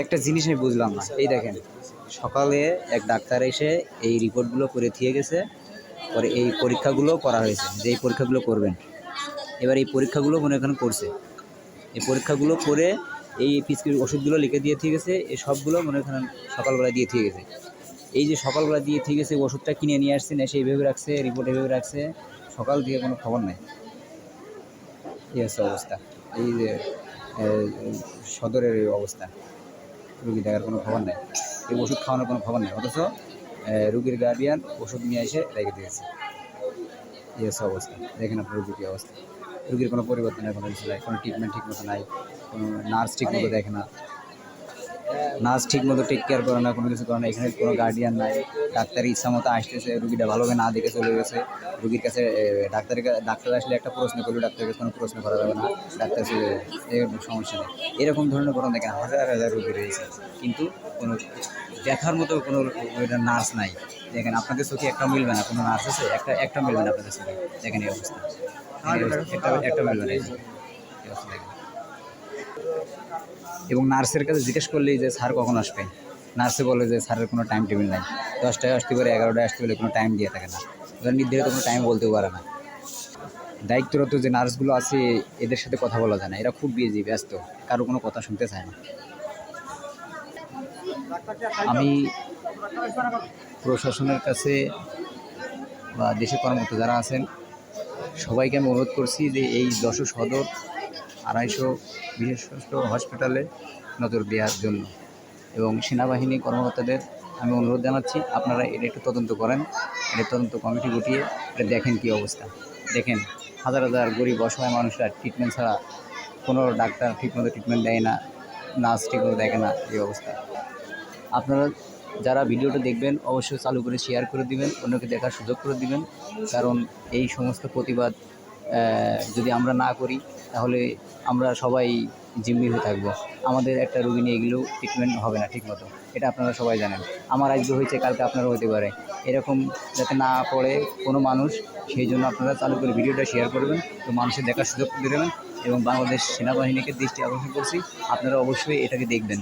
একটা জিনিস আমি বুঝলাম না, এই দেখেন সকালে এক ডাক্তার এসে এই রিপোর্টগুলো করে দিয়ে গেছে, পরে এই পরীক্ষাগুলো করা হয়েছে যে এই পরীক্ষাগুলো করবেন। এবার এই পরীক্ষাগুলো মনে এখানে করছে, এই পরীক্ষাগুলো করে এই প্রিসক্রিপ ওষুধগুলো লিখে দিয়ে ঠিক গেছে, এই সবগুলো মনে এখানে সকালবেলা দিয়ে ঠিক গেছে। এই যে সকালবেলা দিয়ে ঠিক গেছে, ওষুধটা কিনে নিয়ে আসছেন, এসে এইভাবে রাখছে, রিপোর্ট এইভাবে রাখছে, সকাল দিয়ে কোনো খবর নেই। এই হচ্ছে অবস্থা, এই যে সদরের এই অবস্থা, রুগী দেখার কোনো খবর নেই, এই ওষুধ খাওয়ানোর কোনো খবর নেই, অথচ রুগীর গার্ডিয়ান ওষুধ নিয়ে এসে রেখে দিয়েছে। এই হচ্ছে অবস্থা, দেখেন আপনার রুগীর কী অবস্থা, রুগীর কোনো পরিবর্তন নেই, কোনো কিছু নাই, কোনো ট্রিটমেন্ট ঠিক মতো নাই, কোনো নার্স ঠিক মতো দেখে না, নার্স ঠিক মতো টেক কেয়ার করে না, কোনো কিছু করে না, এখানে কোনো গার্ডিয়ান নাই, ডাক্তার ইচ্ছা মতো আসতেছে, রুগীটা ভালোভাবে না দেখে চলে গেছে, রুগীর কাছে ডাক্তার আসলে একটা প্রশ্ন করলে ডাক্তারের কাছে কোনো প্রশ্ন করা যাবে না, ডাক্তার চলে যাবে, এরকম সমস্যা নেই। এরকম ধরনের ঘটনা দেখেন হাজার হাজার রুগী রয়েছে, কিন্তু কোনো দেখার মতো কোনো নার্স নাই। দেখেন আপনাদের চোখে একটা মিলবে না, কোনো নার্স আছে একটা মিলবে না আপনাদের চোখে, দেখেন এই অবস্থা, একটা মিলবে না, এই অবস্থা দেখেন। এবং নার্সের কাছে জিজ্ঞেস করলেই যে স্যার কখন আসবে, নার্সে বলে যে স্যারের কোনো টাইম টেবিল নাই, 10টায় আসতে পারে, 11টায় আসতে পারে, কোনো টাইম দিয়ে থাকে না, ওরা নির্ধারিত কোনো টাইম বলতেও পারে না। দায়িত্বরত যে নার্সগুলো আছে এদের সাথে কথা বলা যায় না, এরা খুব বিজি, ব্যস্ত, কারো কোনো কথা শুনতে চায় না। আমি প্রশাসনের কাছে বা দেশের কর্মরত যারা আছেন সবাইকে আমি অনুরোধ করছি যে এই যশোর সদর 250 বিশেষ স্বাস্থ্য হসপিটালে নজর দেওয়ার জন্য, এবং সেনাবাহিনী কর্মকর্তাদের আমি অনুরোধ জানাচ্ছি আপনারা এটা একটু তদন্ত করেন, এটা তদন্ত কমিটি গঠিয়ে এটা দেখেন কী অবস্থা। দেখেন হাজার হাজার গরিব অসহায় মানুষরা ট্রিটমেন্ট ছাড়া, কোনো ডাক্তার ঠিকমতো ট্রিটমেন্ট দেয় না, নার্স ঠিকমতো দেখে না, এই অবস্থা। আপনারা যারা ভিডিওটা দেখবেন অবশ্যই চালু করে শেয়ার করে দিবেন, অন্যকে দেখার সুযোগ করে দিবেন, কারণ এই সমস্ত প্রতিবাদ যদি আমরা না করি তাহলে আমরা সবাই জিম্মি হয়ে থাকবো, আমাদের একটা রোগী নিয়ে এগুলো ট্রিটমেন্ট হবে না ঠিকমতো, এটা আপনারা সবাই জানেন। আমার আজকে হয়েছে, কালকে আপনারও হতে পারে, এরকম যাতে না পড়ে কোনো মানুষ, সেই জন্য আপনারা চালু করে ভিডিওটা শেয়ার করবেন, তো মানুষের দেখার সুযোগ করে দেবেন। এবং বাংলাদেশ সেনাবাহিনীকে দৃষ্টি আকর্ষণ করছি, আপনারা অবশ্যই এটাকে দেখবেন।